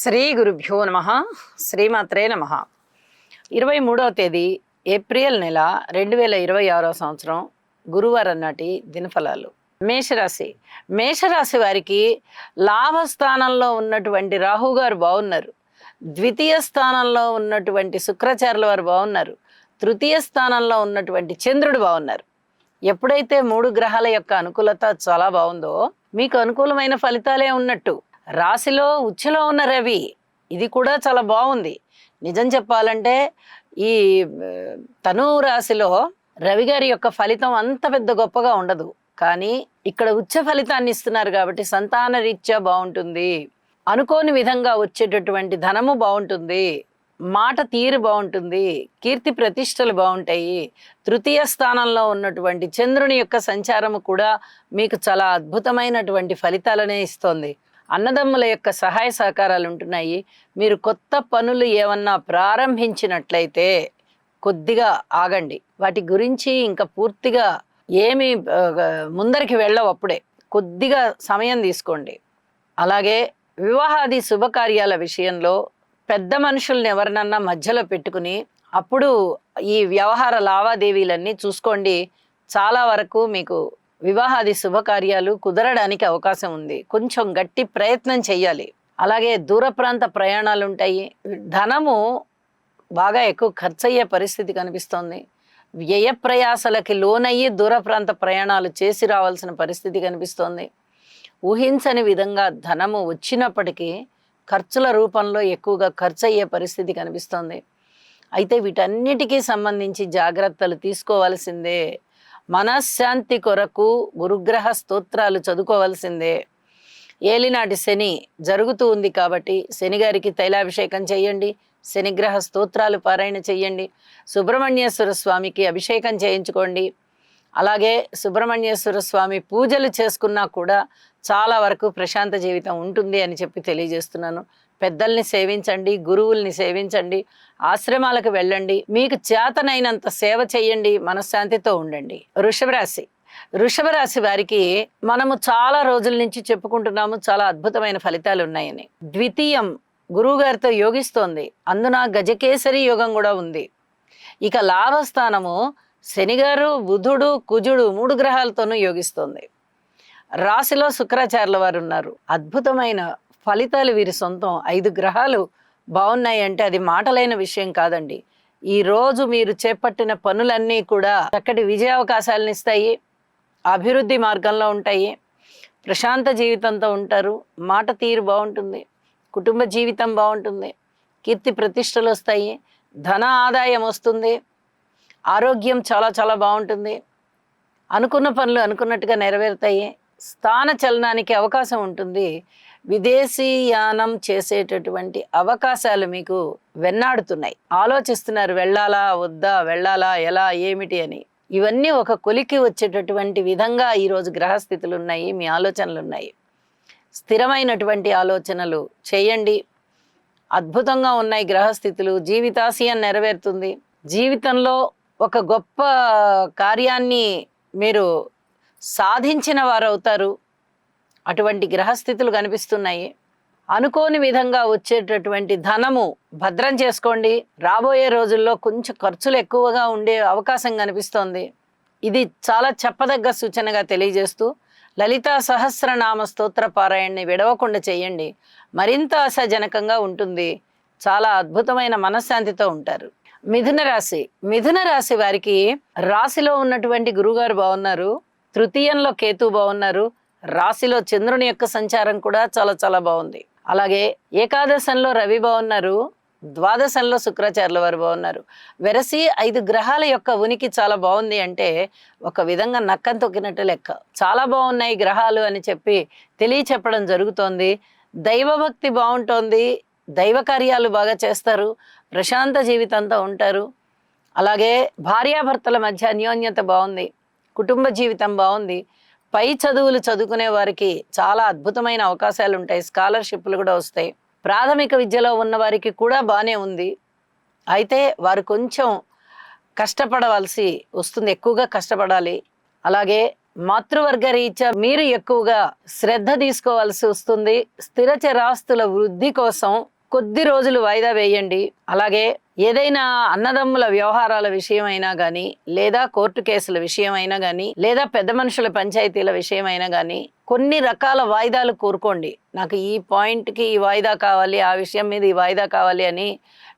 శ్రీ గురుభ్యో నమ. శ్రీమాత్రే నమ. 23వ తేదీ ఏప్రిల్ నెల 2026 సంవత్సరం గురువారం నాటి దినఫలాలు. మేషరాశి. మేషరాశి వారికి లాభస్థానంలో ఉన్నటువంటి రాహు గారు బాగున్నారు. ద్వితీయ స్థానంలో ఉన్నటువంటి శుక్రాచార్యుల వారు బాగున్నారు. తృతీయ స్థానంలో ఉన్నటువంటి చంద్రుడు బాగున్నారు. ఎప్పుడైతే 3 గ్రహాల యొక్క అనుకూలత చాలా బాగుందో మీకు అనుకూలమైన ఫలితాలే ఉన్నట్టు. రాశిలో ఉచ్చులో ఉన్న రవి, ఇది కూడా చాలా బాగుంది. నిజం చెప్పాలంటే ఈ ధనువు రాశిలో రవి గారి యొక్క ఫలితం అంత పెద్ద గొప్పగా ఉండదు, కానీ ఇక్కడ ఉచ్చ ఫలితాన్ని ఇస్తున్నారు కాబట్టి సంతాన రీత్యా బాగుంటుంది. అనుకోని విధంగా వచ్చేటటువంటి ధనము బాగుంటుంది, మాట తీరు బాగుంటుంది, కీర్తి ప్రతిష్టలు బాగుంటాయి. తృతీయ స్థానంలో ఉన్నటువంటి చంద్రుని యొక్క సంచారము కూడా మీకు చాలా అద్భుతమైనటువంటి ఫలితాలనే ఇస్తోంది. అన్నదమ్ముల యొక్క సహాయ సహకారాలు ఉంటున్నాయి. మీరు కొత్త పనులు ఏమన్నా ప్రారంభించినట్లయితే కొద్దిగా ఆగండి. వాటి గురించి ఇంకా పూర్తిగా ఏమి ముందరికి వెళ్ళవు, అప్పుడే కొద్దిగా సమయం తీసుకోండి. అలాగే వివాహాది శుభకార్యాల విషయంలో పెద్ద మనుషుల్ని ఎవరినన్నా మధ్యలో పెట్టుకుని అప్పుడు ఈ వ్యవహార లావాదేవీలన్నీ చూసుకోండి. చాలా వరకు మీకు వివాహాది శుభకార్యాలు కుదరడానికి అవకాశం ఉంది. కొంచెం గట్టి ప్రయత్నం చెయ్యాలి. అలాగే దూర ప్రాంత ప్రయాణాలు ఉంటాయి. ధనము బాగా ఎక్కువ ఖర్చు అయ్యే పరిస్థితి కనిపిస్తోంది. వ్యయ ప్రయాసలకి లోనయ్యి దూర ప్రాంత ప్రయాణాలు చేసి రావాల్సిన పరిస్థితి కనిపిస్తోంది. ఊహించని విధంగా ధనము వచ్చినప్పటికీ ఖర్చుల రూపంలో ఎక్కువగా ఖర్చు అయ్యే పరిస్థితి కనిపిస్తోంది. అయితే వీటన్నిటికీ సంబంధించి జాగ్రత్తలు తీసుకోవాల్సిందే. మనశ్శాంతి కొరకు గురుగ్రహ స్తోత్రాలు చదువుకోవాల్సిందే. ఏలినాటి శని జరుగుతూ ఉంది కాబట్టి శని గారికి తైలాభిషేకం చేయండి, శనిగ్రహ స్తోత్రాలు పారాయణ చెయ్యండి, సుబ్రహ్మణ్యేశ్వర స్వామికి అభిషేకం చేయించుకోండి. అలాగే సుబ్రహ్మణ్యేశ్వర స్వామి పూజలు చేసుకున్నా కూడా చాలా వరకు ప్రశాంత జీవితం ఉంటుంది అని చెప్పి తెలియజేస్తున్నాను. పెద్దల్ని సేవించండి, గురువుల్ని సేవించండి, ఆశ్రమాలకు వెళ్ళండి, మీకు చేతనైనంత సేవ చేయండి, మనశ్శాంతితో ఉండండి. వృషభ రాశి వారికి మనము చాలా రోజుల నుంచి చెప్పుకుంటున్నాము చాలా అద్భుతమైన ఫలితాలు ఉన్నాయని. ద్వితీయం గురువు గారితో యోగిస్తోంది, అందున గజకేసరి యోగం కూడా ఉంది. ఇక లాభస్థానము శనిగారు, బుధుడు, కుజుడు 3 గ్రహాలతోనూ యోగిస్తోంది. రాశిలో శుక్రాచార్యుల వారు ఉన్నారు. అద్భుతమైన ఫలితాలు వీరి సొంతం. 5 గ్రహాలు బాగున్నాయి అంటే అది మాటలైన విషయం కాదండి. ఈ రోజు మీరు చేపట్టిన పనులన్నీ కూడా చక్కటి విజయావకాశాలను ఇస్తాయి, అభివృద్ధి మార్గంలో ఉంటాయి, ప్రశాంత జీవితంతో ఉంటారు, మాట తీరు బాగుంటుంది, కుటుంబ జీవితం బాగుంటుంది, కీర్తి ప్రతిష్టలు వస్తాయి, ధన ఆదాయం వస్తుంది, ఆరోగ్యం చాలా చాలా బాగుంటుంది, అనుకున్న పనులు అనుకున్నట్టుగా నెరవేరుతాయి, స్థాన చలనానికి అవకాశం ఉంటుంది, విదేశీయానం చేసేటటువంటి అవకాశాలు మీకు వెన్నాడుతున్నాయి. ఆలోచిస్తున్నారు వెళ్ళాలా వద్దా, వెళ్ళాలా ఎలా ఏమిటి అని. ఇవన్నీ ఒక కొలికి వచ్చేటటువంటి విధంగా ఈరోజు గ్రహస్థితులు ఉన్నాయి, మీ ఆలోచనలు ఉన్నాయి. స్థిరమైనటువంటి ఆలోచనలు చేయండి. అద్భుతంగా ఉన్నాయి గ్రహస్థితులు. జీవితాశయం నెరవేరుతుంది. జీవితంలో ఒక గొప్ప కార్యాన్ని మీరు సాధించిన వారు అవుతారు. అటువంటి గ్రహస్థితులు కనిపిస్తున్నాయి. అనుకోని విధంగా వచ్చేటటువంటి ధనము భద్రం చేసుకోండి. రాబోయే రోజుల్లో కొంచెం ఖర్చులు ఎక్కువగా ఉండే అవకాశం కనిపిస్తోంది. ఇది చాలా చెప్పదగ్గ సూచనగా తెలియజేస్తూ లలితా సహస్రనామ స్తోత్ర పారాయణని విడవకుండా చేయండి. మరింత ఆశాజనకంగా ఉంటుంది. చాలా అద్భుతమైన మనశ్శాంతితో ఉంటారు. మిథున రాశి వారికి రాశిలో ఉన్నటువంటి గురుగారు బాగున్నారు, తృతీయంలో కేతు బాగున్నారు, రాశిలో చంద్రుని యొక్క సంచారం కూడా చాలా చాలా బాగుంది. అలాగే ఏకాదశంలో రవి బాగున్నారు, ద్వాదశంలో శుక్రాచార్యుల వారు బాగున్నారు. వెరసి 5 గ్రహాల యొక్క ఉనికి చాలా బాగుంది అంటే ఒక విధంగా నక్కం తొక్కినట్టు లెక్క. చాలా బాగున్నాయి గ్రహాలు అని చెప్పి తెలియచెప్పడం జరుగుతోంది. దైవభక్తి బాగుంటోంది, దైవ కార్యాలు బాగా చేస్తారు, ప్రశాంత జీవితంతో ఉంటారు. అలాగే భార్యాభర్తల మధ్య అన్యోన్యత బాగుంది, కుటుంబ జీవితం బాగుంది. పై చదువులు చదువుకునే వారికి చాలా అద్భుతమైన అవకాశాలు ఉంటాయి, స్కాలర్షిప్లు కూడా వస్తాయి. ప్రాథమిక విద్యలో ఉన్న వారికి కూడా బాగానే ఉంది. అయితే వారు కొంచెం కష్టపడవలసి వస్తుంది, ఎక్కువగా కష్టపడాలి. అలాగే మాతృవర్గ రీత్యా మీరు ఎక్కువగా శ్రద్ధ తీసుకోవాల్సి వస్తుంది. స్థిర చరాస్తుల వృద్ధి కోసం కొద్ది రోజులు వాయిదా వేయండి. అలాగే ఏదైనా అన్నదమ్ముల వ్యవహారాల విషయమైనా కానీ, లేదా కోర్టు కేసుల విషయమైనా కానీ, లేదా పెద్ద మనుషుల పంచాయతీల విషయమైనా కానీ కొన్ని రకాల వాయిదాలు కోరుకోండి. నాకు ఈ పాయింట్కి ఈ వాయిదా కావాలి, ఆ విషయం మీద ఈ వాయిదా కావాలి అని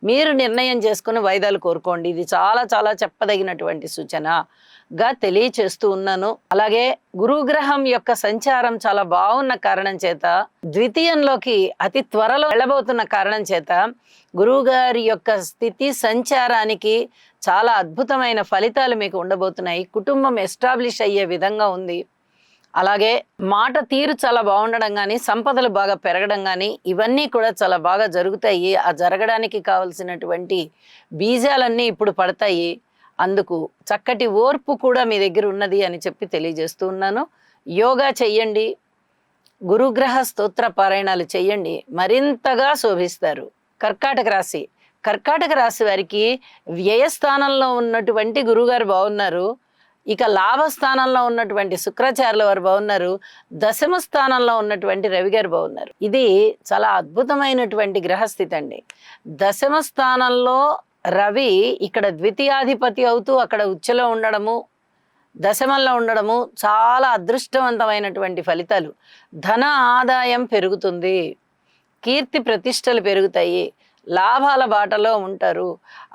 మీరు నిర్ణయం చేసుకుని వాయిదాలు కోరుకోండి. ఇది చాలా చాలా చెప్పదగినటువంటి సూచనగా తెలియచేస్తూ ఉన్నాను. అలాగే గురుగ్రహం యొక్క సంచారం చాలా బాగున్న కారణం చేత, ద్వితీయంలోకి అతి త్వరలో వెళ్ళబోతున్న కారణం చేత గురువు గారి యొక్క స్థితి సంచారానికి చాలా అద్భుతమైన ఫలితాలు మీకు ఉండబోతున్నాయి. కుటుంబం ఎస్టాబ్లిష్ అయ్యే విధంగా ఉంది. అలాగే మాట తీరు చాలా బాగుండడం కానీ, సంపదలు బాగా పెరగడం కానీ, ఇవన్నీ కూడా చాలా బాగా జరుగుతాయి. ఆ జరగడానికి కావలసినటువంటి బీజాలన్నీ ఇప్పుడు పడతాయి. అందుకు చక్కటి ఓర్పు కూడా మీ దగ్గర ఉన్నది అని చెప్పి తెలియజేస్తూ ఉన్నాను. యోగా చెయ్యండి, గురుగ్రహ స్తోత్ర పారాయణాలు చెయ్యండి, మరింతగా శోభిస్తారు. కర్కాటక రాశి వారికి వ్యయస్థానంలో ఉన్నటువంటి గురువుగారు బాగున్నారు. ఇక లాభస్థానంలో ఉన్నటువంటి శుక్రాచార్యుల వారు బాగున్నారు. దశమ స్థానంలో ఉన్నటువంటి రవి గారు బాగున్నారు. ఇది చాలా అద్భుతమైనటువంటి గ్రహస్థితి అండి. దశమ స్థానంలో రవి ఇక్కడ ద్వితీయాధిపతి అవుతూ అక్కడ ఉచ్చలో ఉండడము, దశమంలో ఉండడము చాలా అదృష్టవంతమైనటువంటి ఫలితాలు. ధన ఆదాయం పెరుగుతుంది, కీర్తి ప్రతిష్టలు పెరుగుతాయి, లాభాల బాటలో ఉంటారు.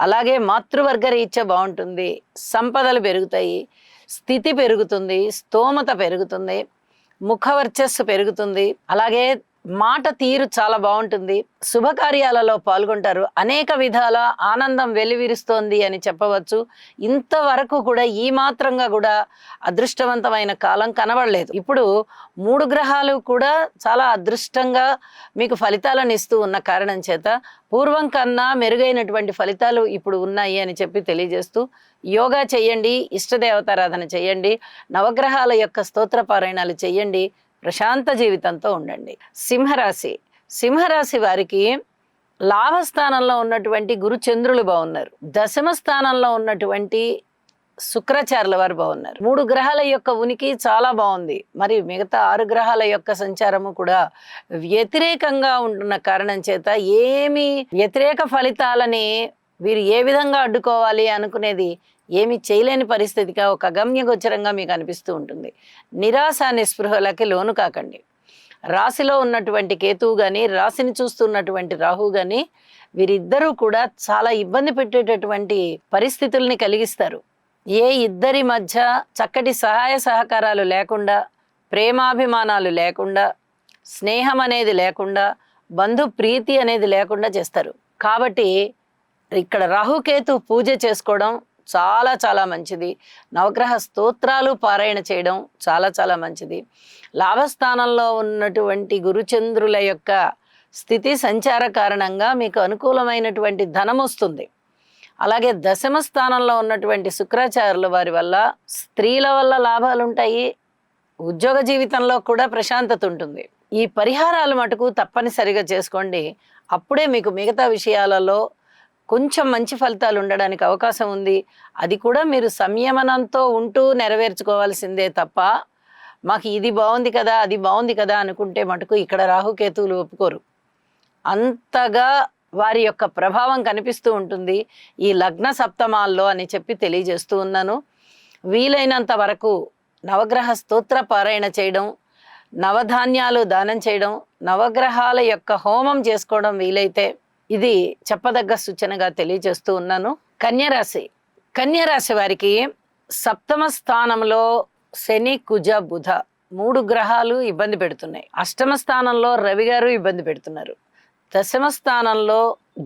అలాగే మాతృవర్గ రీత్యా బాగుంటుంది, సంపదలు పెరుగుతాయి, స్థితి పెరుగుతుంది, స్తోమత పెరుగుతుంది, ముఖవర్చస్సు పెరుగుతుంది. అలాగే మాట తీరు చాలా బాగుంటుంది. శుభకార్యాలలో పాల్గొంటారు. అనేక విధాల ఆనందం వెల్లివిరుస్తోంది అని చెప్పవచ్చు. ఇంతవరకు కూడా ఈ మాత్రంగా కూడా అదృష్టవంతమైన కాలం కనబడలేదు. ఇప్పుడు 3 గ్రహాలు కూడా చాలా అదృష్టంగా మీకు ఫలితాలను ఇస్తూ ఉన్న కారణం చేత పూర్వం కన్నా మెరుగైనటువంటి ఫలితాలు ఇప్పుడు ఉన్నాయి అని చెప్పి తెలియజేస్తూ, యోగా చెయ్యండి, ఇష్టదేవతారాధన చెయ్యండి, నవగ్రహాల యొక్క స్తోత్ర పారాయణాలు చెయ్యండి, ప్రశాంత జీవితంతో ఉండండి. సింహరాశి వారికి లాభస్థానంలో ఉన్నటువంటి గురు చంద్రులు బాగున్నారు. దశమ స్థానంలో ఉన్నటువంటి శుక్రాచార్యుల వారు బాగున్నారు. 3 గ్రహాల యొక్క ఉనికి చాలా బాగుంది. మరి మిగతా 6 గ్రహాల యొక్క సంచారము కూడా వ్యతిరేకంగా ఉంటున్న కారణం చేత ఏమి వ్యతిరేక ఫలితాలని వీరు ఏ విధంగా అడ్డుకోవాలి అనుకునేది ఏమి చేయలేని పరిస్థితిగా ఒక అగమ్యగోచరంగా మీకు అనిపిస్తూ ఉంటుంది. నిరాశ నిస్పృహలకి లోను కాకండి. రాశిలో ఉన్నటువంటి కేతువు కానీ, రాశిని చూస్తున్నటువంటి రాహు కానీ, వీరిద్దరూ కూడా చాలా ఇబ్బంది పెట్టేటటువంటి పరిస్థితుల్ని కలిగిస్తారు. ఏ ఇద్దరి మధ్య చక్కటి సహాయ సహకారాలు లేకుండా, ప్రేమాభిమానాలు లేకుండా, స్నేహం అనేది లేకుండా, బంధు ప్రీతి అనేది లేకుండా చేస్తారు. కాబట్టి ఇక్కడ రాహుకేతు పూజ చేసుకోవడం చాలా చాలా మంచిది. నవగ్రహ స్తోత్రాలు పారాయణ చేయడం చాలా చాలా మంచిది. లాభస్థానంలో ఉన్నటువంటి గురుచంద్రుల యొక్క స్థితి సంచార కారణంగా మీకు అనుకూలమైనటువంటి ధనం వస్తుంది. అలాగే దశమ స్థానంలో ఉన్నటువంటి శుక్రాచార్యుల వారి వల్ల స్త్రీల వల్ల లాభాలు ఉంటాయి. ఉద్యోగ జీవితంలో కూడా ప్రశాంతత ఉంటుంది. ఈ పరిహారాలు మటుకు తప్పనిసరిగా చేసుకోండి. అప్పుడే మీకు మిగతా విషయాలలో కొంచెం మంచి ఫలితాలు ఉండడానికి అవకాశం ఉంది. అది కూడా మీరు సంయమనంతో ఉంటూ నెరవేర్చుకోవాల్సిందే తప్ప, మాకు ఇది బాగుంది కదా, అది బాగుంది కదా అనుకుంటే మటుకు ఇక్కడ రాహుకేతువులు ఒప్పుకోరు. అంతగా వారి యొక్క ప్రభావం కనిపిస్తూ ఉంటుంది ఈ లగ్న సప్తమాల్లో అని చెప్పి తెలియజేస్తూ ఉన్నాను. వీలైనంత వరకు నవగ్రహ స్తోత్ర పారాయణ చేయడం, నవధాన్యాలు దానం చేయడం, నవగ్రహాల యొక్క హోమం చేసుకోవడం వీలైతే ఇది చెప్పదగ్గ సూచనగా తెలియజేస్తూ ఉన్నాను. కన్యరాశి వారికి సప్తమ స్థానంలో శని, కుజ, బుధ 3 గ్రహాలు ఇబ్బంది పెడుతున్నాయి. అష్టమ స్థానంలో రవి గారు ఇబ్బంది పెడుతున్నారు. దశమ స్థానంలో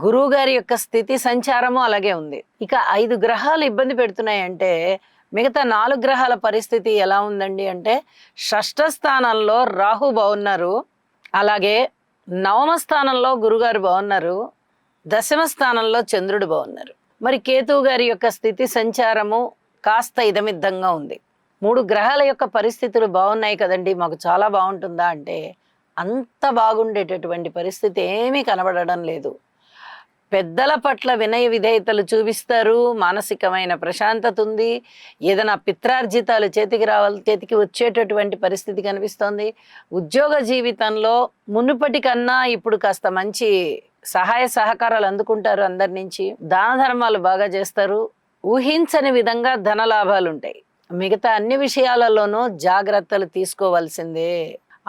గురువు గారి యొక్క స్థితి సంచారము అలాగే ఉంది. ఇక 5 గ్రహాలు ఇబ్బంది పెడుతున్నాయి అంటే మిగతా 4 గ్రహాల పరిస్థితి ఎలా ఉందండి అంటే, షష్ఠ స్థానంలో రాహు బాగున్నారు, అలాగే నవమ స్థానంలో గురుగారు బాగున్నారు, దశమ స్థానంలో చంద్రుడు బాగున్నారు. మరి కేతువు గారి యొక్క స్థితి సంచారము కాస్త ఇదమిద్దంగా ఉంది. 3 గ్రహాల యొక్క పరిస్థితులు బాగున్నాయి కదండి, మాకు చాలా బాగుంటుందా అంటే అంత బాగుండేటటువంటి పరిస్థితి ఏమీ కనబడడం లేదు. పెద్దల పట్ల వినయ విధేయతలు చూపిస్తారు, మానసికమైన ప్రశాంతత ఉంది, ఏదైనా పిత్రార్జితాలు చేతికి వచ్చేటటువంటి పరిస్థితి కనిపిస్తోంది. ఉద్యోగ జీవితంలో మునుపటి కన్నా ఇప్పుడు కాస్త మంచి సహాయ సహకారాలు అందుకుంటారు అందరి నుంచి, దాన ధర్మాలు బాగా చేస్తారు, ఊహించని విధంగా ధన లాభాలు ఉంటాయి. మిగతా అన్ని విషయాలలోనూ జాగ్రత్తలు తీసుకోవాల్సిందే.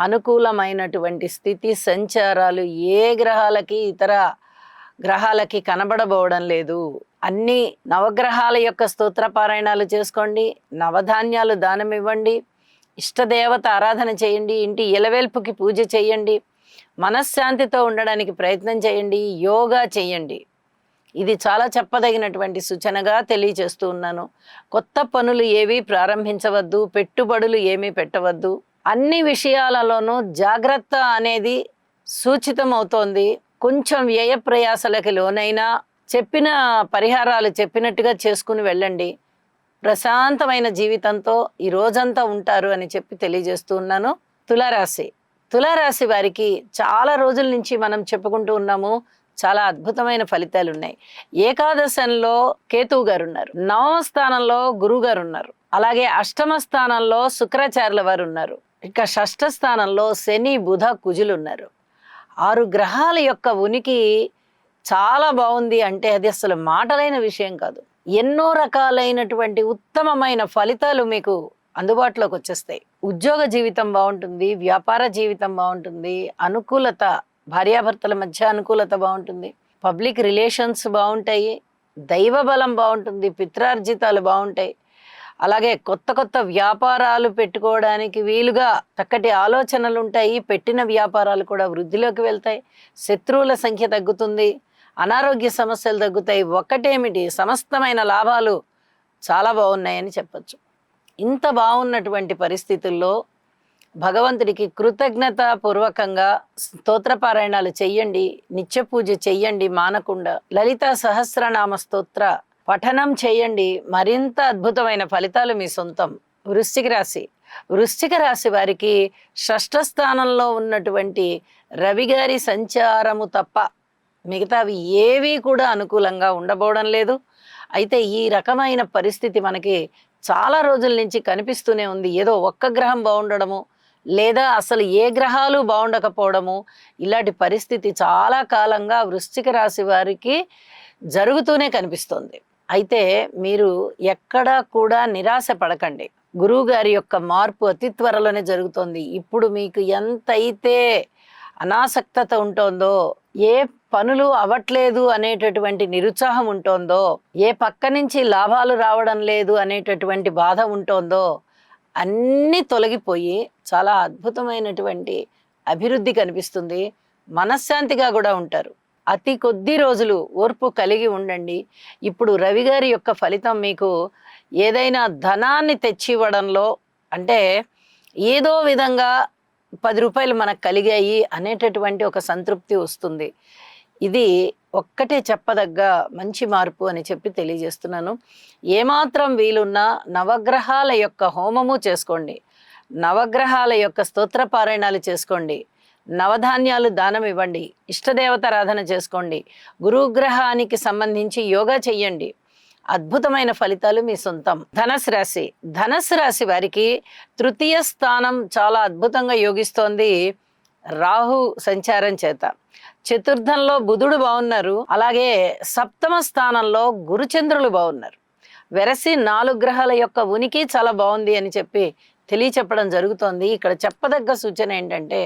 అనుకూలమైనటువంటి స్థితి సంచారాలు ఏ గ్రహాలకి ఇతర గ్రహాలకి కనబడబోవడం లేదు. అన్ని నవగ్రహాల యొక్క స్తోత్ర పారాయణాలు చేసుకోండి, నవధాన్యాలు దానం ఇవ్వండి, ఇష్టదేవత ఆరాధన చేయండి, ఇంటి ఇలవేల్పుకి పూజ చేయండి, మనశ్శాంతితో ఉండడానికి ప్రయత్నం చేయండి, యోగా చేయండి. ఇది చాలా చెప్పదగినటువంటి సూచనగా తెలియజేస్తూ ఉన్నాను. కొత్త పనులు ఏవి ప్రారంభించవద్దు, పెట్టుబడులు ఏమీ పెట్టవద్దు. అన్ని విషయాలలోనూ జాగ్రత్త అనేది సూచితమవుతోంది. కొంచెం వ్యయ ప్రయాసలకి లోనైనా చెప్పిన పరిహారాలు చెప్పినట్టుగా చేసుకుని వెళ్ళండి. ప్రశాంతమైన జీవితంతో ఈ రోజంతా ఉంటారు అని చెప్పి తెలియజేస్తూ ఉన్నాను. తులారాశి వారికి చాలా రోజుల నుంచి మనం చెప్పుకుంటూ ఉన్నాము, చాలా అద్భుతమైన ఫలితాలు ఉన్నాయి. ఏకాదశంలో కేతువు గారు ఉన్నారు, నవమ స్థానంలో గురువు గారు ఉన్నారు, అలాగే అష్టమ స్థానంలో శుక్రాచార్యుల వారు ఉన్నారు, ఇక షష్ఠ స్థానంలో శని బుధ కుజులు ఉన్నారు. 6 గ్రహాల యొక్క ఉనికి చాలా బాగుంది అంటే అది అసలు మాటలైన విషయం కాదు. ఎన్నో రకాలైనటువంటి ఉత్తమమైన ఫలితాలు మీకు అందుబాటులోకి వచ్చేస్తాయి. ఉద్యోగ జీవితం బాగుంటుంది, వ్యాపార జీవితం బాగుంటుంది, అనుకూలత, భార్యాభర్తల మధ్య అనుకూలత బాగుంటుంది, పబ్లిక్ రిలేషన్స్ బాగుంటాయి, దైవ బలం బాగుంటుంది, పిత్రార్జితాలు బాగుంటాయి. అలాగే కొత్త కొత్త వ్యాపారాలు పెట్టుకోవడానికి వీలుగా చక్కటి ఆలోచనలు ఉంటాయి. పెట్టిన వ్యాపారాలు కూడా వృద్ధిలోకి వెళ్తాయి, శత్రువుల సంఖ్య తగ్గుతుంది, అనారోగ్య సమస్యలు తగ్గుతాయి. ఒక్కటేమిటి, సమస్తమైన లాభాలు చాలా బాగున్నాయని చెప్పచ్చు. ఇంత బాగున్నటువంటి పరిస్థితుల్లో భగవంతుడికి కృతజ్ఞత పూర్వకంగా స్తోత్రపారాయణాలు చెయ్యండి, నిత్య పూజ చెయ్యండి మానకుండా, లలితా సహస్రనామ స్తోత్ర పఠనం చేయండి. మరింత అద్భుతమైన ఫలితాలు మీ సొంతం. వృశ్చిక రాశి వారికి షష్ఠ స్థానంలో ఉన్నటువంటి రవి గారి సంచారము తప్ప మిగతావి ఏవి కూడా అనుకూలంగా ఉండబోవడం లేదు. అయితే ఈ రకమైన పరిస్థితి మనకి చాలా రోజుల నుంచి కనిపిస్తూనే ఉంది. ఏదో ఒక్క గ్రహం బాగుండడము, లేదా అసలు ఏ గ్రహాలు బాగుండకపోవడము, ఇలాంటి పరిస్థితి చాలా కాలంగా వృశ్చిక రాశి వారికి జరుగుతూనే కనిపిస్తుంది. అయితే మీరు ఎక్కడా కూడా నిరాశ పడకండి. గురువు గారి యొక్క మార్పు అతి త్వరలోనే జరుగుతోంది. ఇప్పుడు మీకు ఎంతైతే అనాసక్తత ఉంటుందో, ఏ పనులు అవ్వట్లేదు అనేటటువంటి నిరుత్సాహం ఉంటుందో, ఏ పక్క నుంచి లాభాలు రావడం లేదు అనేటటువంటి బాధ ఉంటుందో, అన్నీ తొలగిపోయి చాలా అద్భుతమైనటువంటి అభివృద్ధి కనిపిస్తుంది. మనశ్శాంతిగా కూడా ఉంటారు. అతి కొద్ది రోజులు ఓర్పు కలిగి ఉండండి. ఇప్పుడు రవి గారి యొక్క ఫలితం మీకు ఏదైనా ధనాన్ని తెచ్చివ్వడంలో, అంటే ఏదో విధంగా 10 రూపాయలు మనకు కలిగాయి అనేటటువంటి ఒక సంతృప్తి వస్తుంది. ఇది ఒక్కటే చెప్పదగ్గ మంచి మార్పు అని చెప్పి తెలియజేస్తున్నాను. ఏమాత్రం వీలున్నా నవగ్రహాల యొక్క హోమము చేసుకోండి, నవగ్రహాల యొక్క స్తోత్ర పారాయణాలు చేసుకోండి, నవధాన్యాలు దానం ఇవ్వండి, ఇష్టదేవతారాధన చేసుకోండి, గురుగ్రహానికి సంబంధించి యోగా చెయ్యండి. అద్భుతమైన ఫలితాలు మీ సొంతం. ధనస్సు రాశి వారికి తృతీయ స్థానం చాలా అద్భుతంగా యోగిస్తోంది రాహు సంచారం చేత. చతుర్థంలో బుధుడు బాగున్నారు, అలాగే సప్తమ స్థానంలో గురుచంద్రులు బాగున్నారు. వెరసి 4 గ్రహాల యొక్క ఉనికి చాలా బాగుంది అని చెప్పి తెలియచెప్పడం జరుగుతోంది. ఇక్కడ చెప్పదగ్గ సూచన ఏంటంటే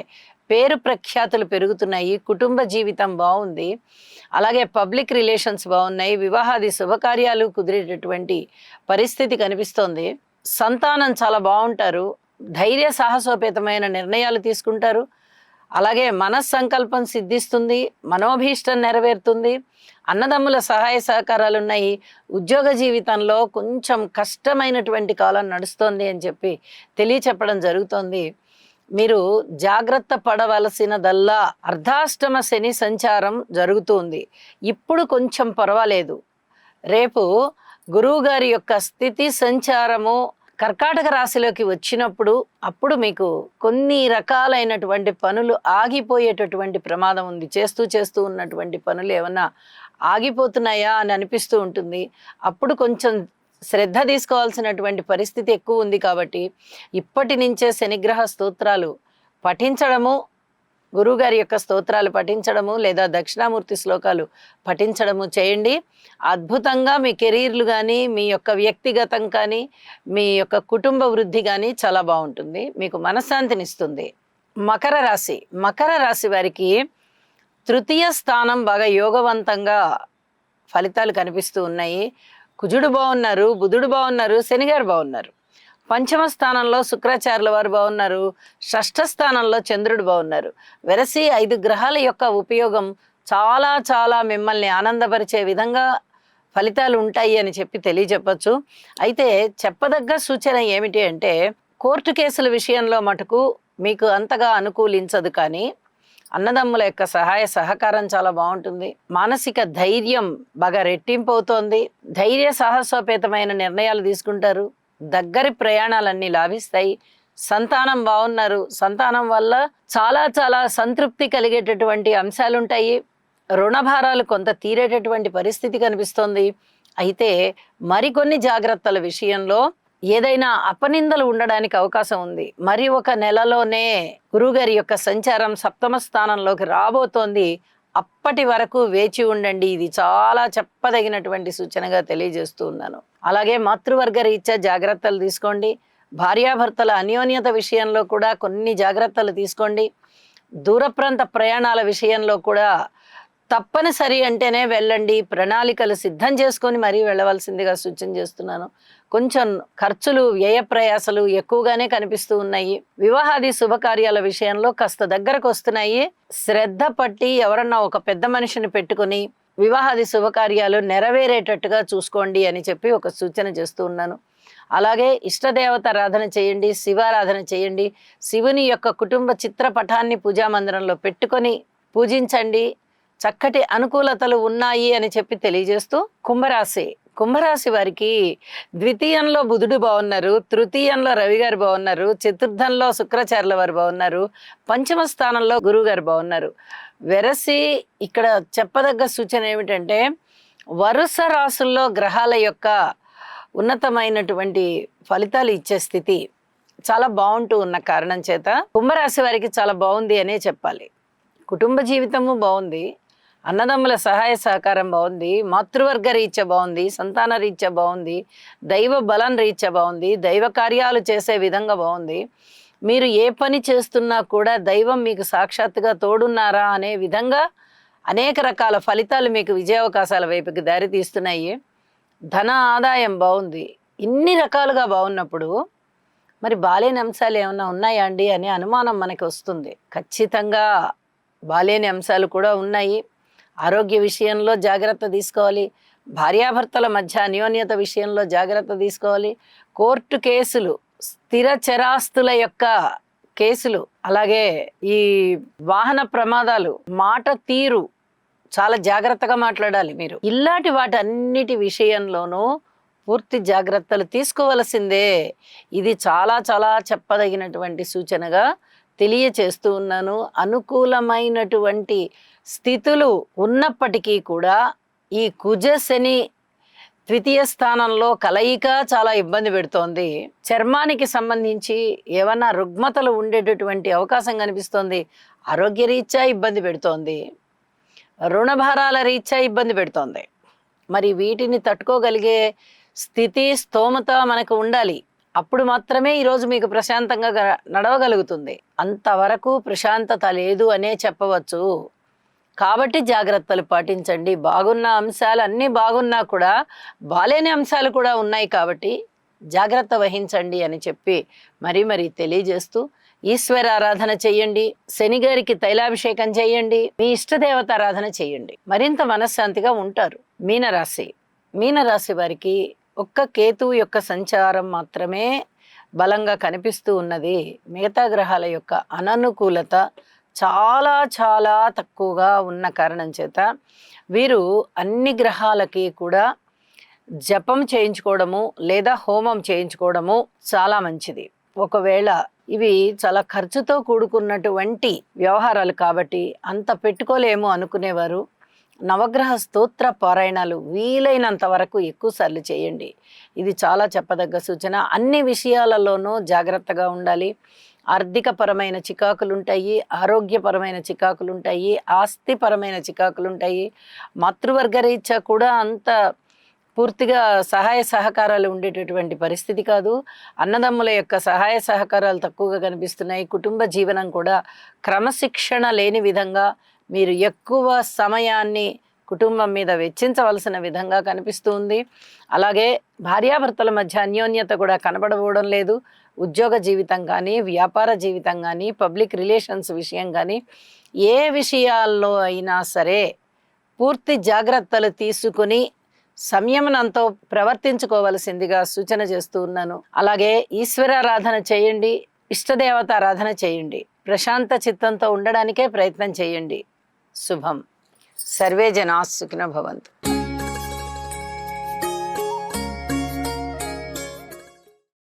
పేరు ప్రఖ్యాతులు పెరుగుతున్నాయి, కుటుంబ జీవితం బాగుంది, అలాగే పబ్లిక్ రిలేషన్స్ బాగున్నాయి, వివాహాది శుభకార్యాలు కుదిరేటటువంటి పరిస్థితి కనిపిస్తోంది. సంతానం చాలా బాగుంటారు, ధైర్య సాహసోపేతమైన నిర్ణయాలు తీసుకుంటారు, అలాగే మనస్సంకల్పం సిద్ధిస్తుంది, మనోభీష్టం నెరవేరుతుంది, అన్నదమ్ముల సహాయ సహకారాలు ఉన్నాయి. ఉద్యోగ జీవితంలో కొంచెం కష్టమైనటువంటి కాలం నడుస్తోంది అని చెప్పి తెలియచెప్పడం జరుగుతోంది. మీరు జాగ్రత్త పడవలసినదల్లా అర్ధాష్టమ శని సంచారం జరుగుతుంది. ఇప్పుడు కొంచెం పర్వాలేదు. రేపు గురువు గారి యొక్క స్థితి సంచారము కర్కాటక రాశిలోకి వచ్చినప్పుడు అప్పుడు మీకు కొన్ని రకాలైనటువంటి పనులు ఆగిపోయేటటువంటి ప్రమాదం ఉంది. చేస్తూ ఉన్నటువంటి పనులు ఏమన్నా ఆగిపోతున్నాయా అని అనిపిస్తూ ఉంటుంది. అప్పుడు కొంచెం శ్రద్ధ తీసుకోవాల్సినటువంటి పరిస్థితి ఎక్కువ ఉంది. కాబట్టి ఇప్పటి నుంచే శనిగ్రహ స్తోత్రాలు పఠించడము, గురువుగారి యొక్క స్తోత్రాలు పఠించడము లేదా దక్షిణామూర్తి శ్లోకాలు పఠించడము చేయండి. అద్భుతంగా మీ కెరీర్లు కానీ, మీ యొక్క వ్యక్తిగతం కానీ, మీ యొక్క కుటుంబ వృద్ధి కానీ చాలా బాగుంటుంది. మీకు మనశ్శాంతినిస్తుంది. మకర రాశి వారికి తృతీయ స్థానం బాగా యోగవంతంగా ఫలితాలు కనిపిస్తూ ఉన్నాయి. కుజుడు బాగున్నారు, బుధుడు బాగున్నారు, శనిగారు బాగున్నారు. పంచమ స్థానంలో శుక్రాచార్యుల వారు బాగున్నారు. షష్ఠ స్థానంలో చంద్రుడు బాగున్నారు. వెరసి 5 గ్రహాల యొక్క ఉపయోగం చాలా చాలా మిమ్మల్ని ఆనందపరిచే విధంగా ఫలితాలు ఉంటాయి అని చెప్పి తెలియజెప్పచ్చు. అయితే చెప్పదగ్గ సూచన ఏమిటి అంటే, కోర్టు కేసుల విషయంలో మటుకు మీకు అంతగా అనుకూలించదు, కానీ అన్నదమ్ముల యొక్క సహాయ సహకారం చాలా బాగుంటుంది. మానసిక ధైర్యం బాగా రెట్టింపు అవుతోంది. ధైర్య సాహసోపేతమైన నిర్ణయాలు తీసుకుంటారు. దగ్గరి ప్రయాణాలన్నీ లాభిస్తాయి. సంతానం బాగున్నారు. సంతానం వల్ల చాలా చాలా సంతృప్తి కలిగేటటువంటి అంశాలుంటాయి. రుణభారాలు కొంత తీరేటటువంటి పరిస్థితి కనిపిస్తోంది. అయితే మరికొన్ని జాగ్రత్తల విషయంలో ఏదైనా అపనిందలు ఉండడానికి అవకాశం ఉంది. మరి ఒక నెలలోనే గురువుగారి యొక్క సంచారం సప్తమ స్థానంలోకి రాబోతోంది. అప్పటి వరకు వేచి ఉండండి. ఇది చాలా చెప్పదగినటువంటి సూచనగా తెలియజేస్తూ ఉన్నాను. అలాగే మాతృవర్గ రీత్యా జాగ్రత్తలు తీసుకోండి. భార్యాభర్తల అన్యోన్యత విషయంలో కూడా కొన్ని జాగ్రత్తలు తీసుకోండి. దూర ప్రాంత ప్రయాణాల విషయంలో కూడా తప్పనిసరి అంటేనే వెళ్ళండి. ప్రణాళికలు సిద్ధం చేసుకొని మరీ వెళ్ళవలసిందిగా సూచన చేస్తున్నాను. కొంచెం ఖర్చులు, వ్యయ ప్రయాసలు ఎక్కువగానే కనిపిస్తూ ఉన్నాయి. వివాహాది శుభకార్యాల విషయంలో కాస్త దగ్గరకు వస్తున్నాయి. శ్రద్ధ పట్టి ఎవరన్నా ఒక పెద్ద మనిషిని పెట్టుకుని వివాహాది శుభకార్యాలు నెరవేరేటట్టుగా చూసుకోండి అని చెప్పి ఒక సూచన చేస్తూ ఉన్నాను. అలాగే ఇష్టదేవతారాధన చేయండి, శివారాధన చేయండి. శివుని యొక్క కుటుంబ చిత్రపటాన్ని పూజామందిరంలో పెట్టుకొని పూజించండి. చక్కటి అనుకూలతలు ఉన్నాయి అని చెప్పి తెలియజేస్తూ, కుంభరాశి వారికి ద్వితీయంలో బుధుడు బాగున్నారు, తృతీయంలో రవి గారు బాగున్నారు, చతుర్థంలో శుక్రాచార్యుల వారు బాగున్నారు, పంచమ స్థానంలో గురువు గారు బాగున్నారు. వెరసి ఇక్కడ చెప్పదగ్గ సూచన ఏమిటంటే, వరుస రాసుల్లో గ్రహాల యొక్క ఉన్నతమైనటువంటి ఫలితాలు ఇచ్చే స్థితి చాలా బాగుంటూ ఉన్న కారణం చేత కుంభరాశి వారికి చాలా బాగుంది అనే చెప్పాలి. కుటుంబ జీవితము బాగుంది, అన్నదమ్ముల సహాయ సహకారం బాగుంది, మాతృవర్గ రీత్యా బాగుంది, సంతాన రీత్యా బాగుంది, దైవ బలం రీత్యా బాగుంది, దైవ కార్యాలు చేసే విధంగా బాగుంది. మీరు ఏ పని చేస్తున్నా కూడా దైవం మీకు సాక్షాత్తుగా తోడున్నారా అనే విధంగా అనేక రకాల ఫలితాలు మీకు విజయావకాశాల వైపుకి దారి తీస్తున్నాయి. ధన ఆదాయం బాగుంది. ఇన్ని రకాలుగా బాగున్నప్పుడు మరి బాలేని అంశాలు ఏమైనా ఉన్నాయా అండి అనే అనుమానం మనకి వస్తుంది. ఖచ్చితంగా బాలేని అంశాలు కూడా ఉన్నాయి. ఆరోగ్య విషయంలో జాగ్రత్త తీసుకోవాలి. భార్యాభర్తల మధ్య అన్యోన్యత విషయంలో జాగ్రత్త తీసుకోవాలి. కోర్టు కేసులు, స్థిర చరాస్తుల యొక్క కేసులు, అలాగే ఈ వాహన ప్రమాదాలు, మాట తీరు చాలా జాగ్రత్తగా మాట్లాడాలి మీరు. ఇలాంటి వాటన్నిటి విషయంలోనూ పూర్తి జాగ్రత్తలు తీసుకోవలసిందే. ఇది చాలా చాలా చెప్పదగినటువంటి సూచనగా తెలియచేస్తూ ఉన్నాను. అనుకూలమైనటువంటి స్థితులు ఉన్నప్పటికీ కూడా ఈ కుజ శని ద్వితీయ స్థానంలో కలయిక చాలా ఇబ్బంది పెడుతోంది. చర్మానికి సంబంధించి ఏమన్నా రుగ్మతలు ఉండేటటువంటి అవకాశం కనిపిస్తోంది. ఆరోగ్య రీత్యా ఇబ్బంది పెడుతోంది. రుణభారాల రీత్యా ఇబ్బంది పెడుతోంది. మరి వీటిని తట్టుకోగలిగే స్థితి, స్తోమత మనకు ఉండాలి. అప్పుడు మాత్రమే ఈరోజు మీకు ప్రశాంతంగా నడవగలుగుతుంది. అంతవరకు ప్రశాంతత లేదు అనే చెప్పవచ్చు. కాబట్టి జాగ్రత్తలు పాటించండి. బాగున్న అంశాలు అన్నీ బాగున్నా కూడా బాలేని అంశాలు కూడా ఉన్నాయి కాబట్టి జాగ్రత్త వహించండి అని చెప్పి మరీ తెలియజేస్తూ, ఈశ్వరారాధన చెయ్యండి, శనిగారికి తైలాభిషేకం చేయండి, మీ ఇష్టదేవతారాధన చేయండి, మరింత మనశ్శాంతిగా ఉంటారు. మీనరాశి వారికి ఒక్క కేతువు యొక్క సంచారం మాత్రమే బలంగా కనిపిస్తూ ఉన్నది. మిగతా గ్రహాల యొక్క అననుకూలత చాలా చాలా తక్కువగా ఉన్న కారణం చేత వీరు అన్ని గ్రహాలకి కూడా జపం చేయించుకోవడము లేదా హోమం చేయించుకోవడము చాలా మంచిది. ఒకవేళ ఇవి చాలా ఖర్చుతో కూడుకున్నటువంటి వ్యవహారాలు కాబట్టి అంత పెట్టుకోలేము అనుకునేవారు నవగ్రహ స్తోత్ర పారాయణాలు వీలైనంత వరకు ఎక్కువసార్లు చేయండి. ఇది చాలా చెప్పదగ్గ సూచన. అన్ని విషయాలలోనూ జాగ్రత్తగా ఉండాలి. ఆర్థికపరమైన చికాకులుంటాయి, ఆరోగ్యపరమైన చికాకులుంటాయి, ఆస్తిపరమైన చికాకులుంటాయి. మాతృవర్గ రీత్యా కూడా అంత పూర్తిగా సహాయ సహకారాలు ఉండేటటువంటి పరిస్థితి కాదు. అన్నదమ్ముల యొక్క సహాయ సహకారాలు తక్కువగా కనిపిస్తున్నాయి. కుటుంబ జీవనం కూడా క్రమశిక్షణ లేని విధంగా మీరు ఎక్కువ సమయాన్ని కుటుంబం మీద వెచ్చించవలసిన విధంగా కనిపిస్తూ ఉంది. అలాగే భార్యాభర్తల మధ్య అన్యోన్యత కూడా కనబడబోవడం లేదు. ఉద్యోగ జీవితం కానీ, వ్యాపార జీవితం కానీ, పబ్లిక్ రిలేషన్స్ విషయం కానీ, ఏ విషయాల్లో అయినా సరే పూర్తి జాగ్రత్తలు తీసుకుని సంయమనంతో ప్రవర్తించుకోవలసిందిగా సూచన చేస్తూ ఉన్నాను. అలాగే ఈశ్వరారాధన చేయండి, ఇష్టదేవతారాధన చేయండి. ప్రశాంత చిత్తంతో ఉండడానికే ప్రయత్నం చేయండి. శుభం. సర్వే జనా సుఖినో భవంతు.